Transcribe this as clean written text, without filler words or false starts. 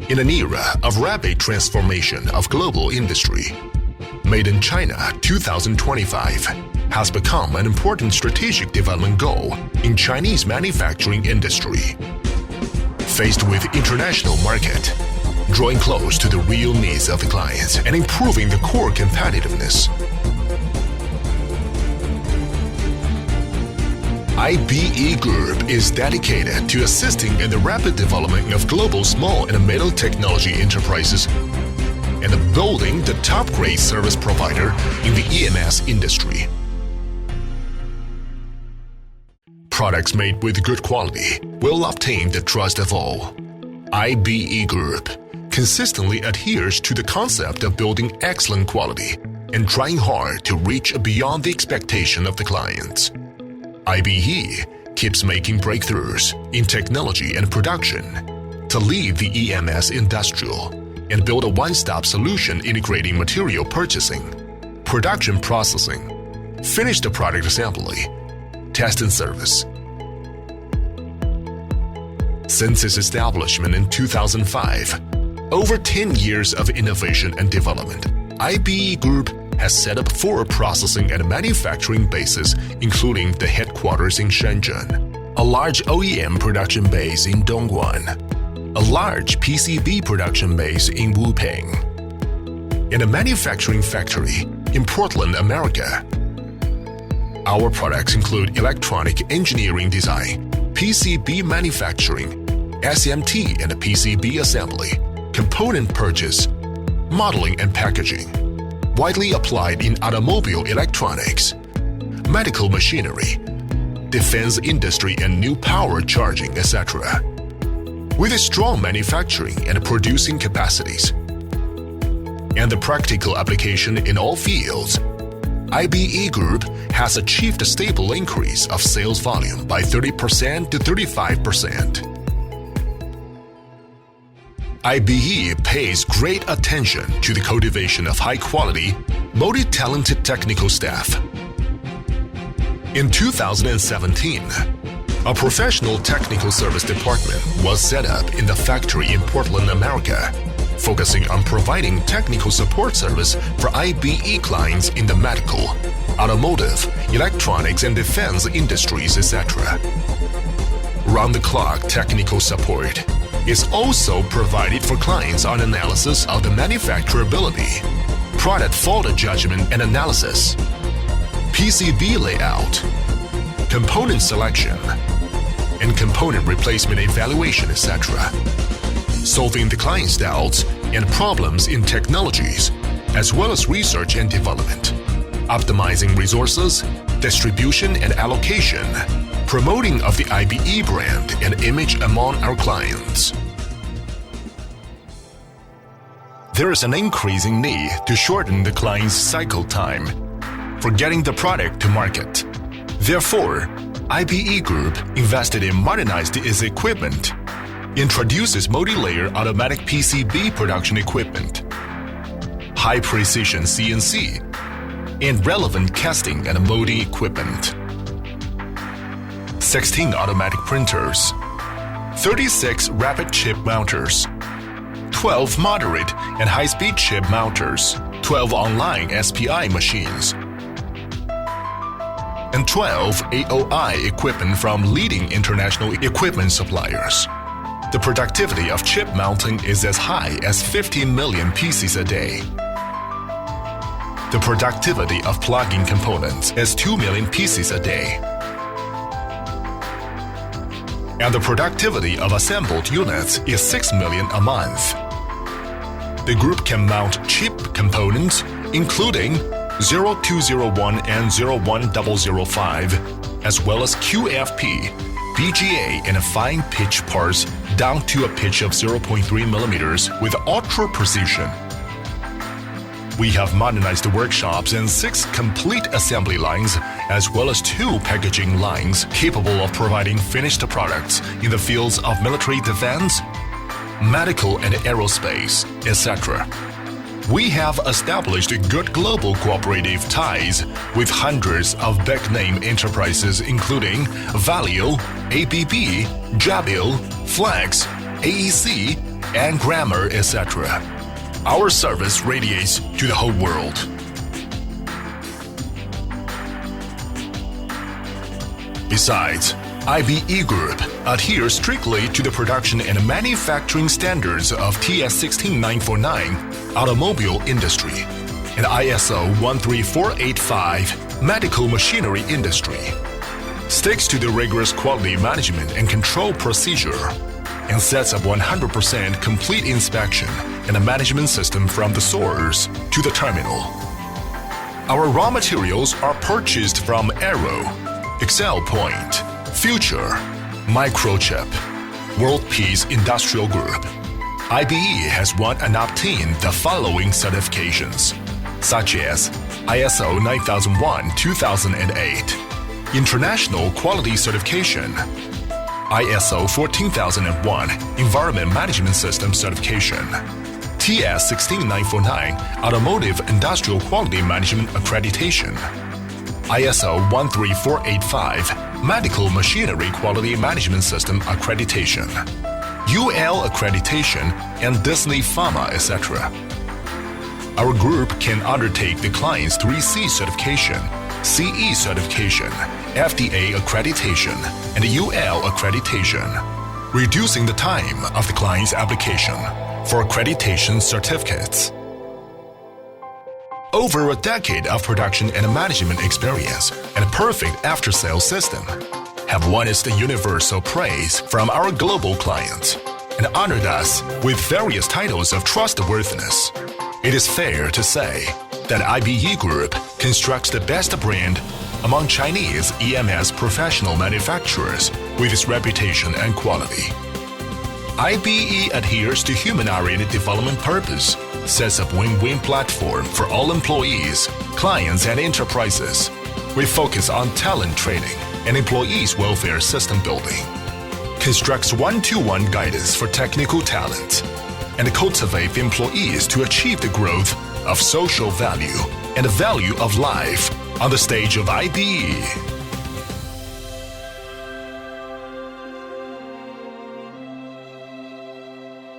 In an era of rapid transformation of global industry, Made in China 2025 has become an important strategic development goal in Chinese manufacturing industry. Faced with international market, drawing close to the real needs of the clients and improving the core competitiveness, IBE Group is dedicated to assisting in the rapid development of global small and middle technology enterprises and building the top-grade service provider in the EMS industry. Products made with good quality will obtain the trust of all. IBE Group consistently adheres to the concept of building excellent quality and trying hard to reach beyond the expectation of the clients. IBE keeps making breakthroughs in technology and production to lead the EMS industrial and build a one-stop solution integrating material purchasing, production processing, finished product assembly, test and service. Since its establishment in 2005, over 10 years of innovation and development, IBE Group has set up 4 processing and manufacturing bases, including the headquarters in Shenzhen, a large OEM production base in Dongguan, a large PCB production base in Wuping, and a manufacturing factory in Portland, America. Our products include electronic engineering design, PCB manufacturing, SMT and PCB assembly, component purchase, modeling and packaging, widely applied in automobile electronics, medical machinery, defense industry and new power charging, etc. With a strong manufacturing and producing capacities and the practical application in all fields, IBE Group has achieved a stable increase of sales volume by 30% to 35%. IBE pays great attention to the cultivation of high-quality, multi-talented technical staff. In 2017, a professional technical service department was set up in the factory in Portland, America, focusing on providing technical support service for IBE clients in the medical, automotive, electronics and defense industries, etc. Round-the-clock technical support is also provided for clients on analysis of the manufacturability, product fault judgment and analysis, PCB layout, component selection, and component replacement evaluation, etc. Solving the client's doubts and problems in technologies, as well as research and development, optimizing resources, distribution and allocation, promoting of the IBE brand and image among our clients. There is an increasing need to shorten the client's cycle time for getting the product to market. Therefore, IBE Group invested in modernizing its equipment, introduces multi-layer automatic PCB production equipment, high-precision CNC, and relevant casting and molding equipment, 16 automatic printers, 36 rapid chip mounters, 12 moderate and high-speed chip mounters, 12 online SPI machines, and 12 AOI equipment from leading international equipment suppliers. The productivity of chip mounting is as high as 15 million pieces a day. The productivity of plugging components is 2 million pieces a day. And the productivity of assembled units is 6 million a month. The group can mount cheap components, including 0201 and 01005, as well as QFP, BGA, and fine pitch parts down to a pitch of 0.3 millimeters with ultra precision. We have modernized the workshops and 6 complete assembly lines, as well as 2 packaging lines capable of providing finished products in the fields of military defense, medical and aerospace, etc. We have established good global cooperative ties with hundreds of Bac Ninh enterprises including Valeo, ABB, Jabil, Flex, AEC, and grammar, etc. Our service radiates to the whole world. Besides, IBE Group adheres strictly to the production and manufacturing standards of TS 16949 automobile industry and ISO 13485 medical machinery industry, sticks to the rigorous quality management and control procedure, and sets up 100% complete inspection and a management system from the source to the terminal. Our raw materials are purchased from Aero, Excel Point, Future, Microchip, World Peace Industrial Group. IBE has won and obtained the following certifications, such as ISO 9001-2008, International Quality Certification, ISO 14001 Environment Management System Certification, TS 16949 Automotive Industrial Quality Management Accreditation, ISO 13485 Medical Machinery Quality Management System Accreditation, UL Accreditation, and Disney Pharma, etc. Our group can undertake the client's 3C certification, CE certification, FDA accreditation, and UL accreditation, reducing the time of the client's application for accreditation certificates. Over a decade of production and management experience and a perfect after-sales system have won us the universal praise from our global clients and honored us with various titles of trustworthiness. It is fair to say that IBE Group constructs the best brand among Chinese EMS professional manufacturers with its reputation and quality. IBE adheres to human-oriented development purpose, sets up win-win platform for all employees, clients, and enterprises. We focus on talent training and employees' welfare system building, constructs one-to-one guidance for technical talent, and cultivate employees to achieve the growth of social value and the value of life on the stage of IBE.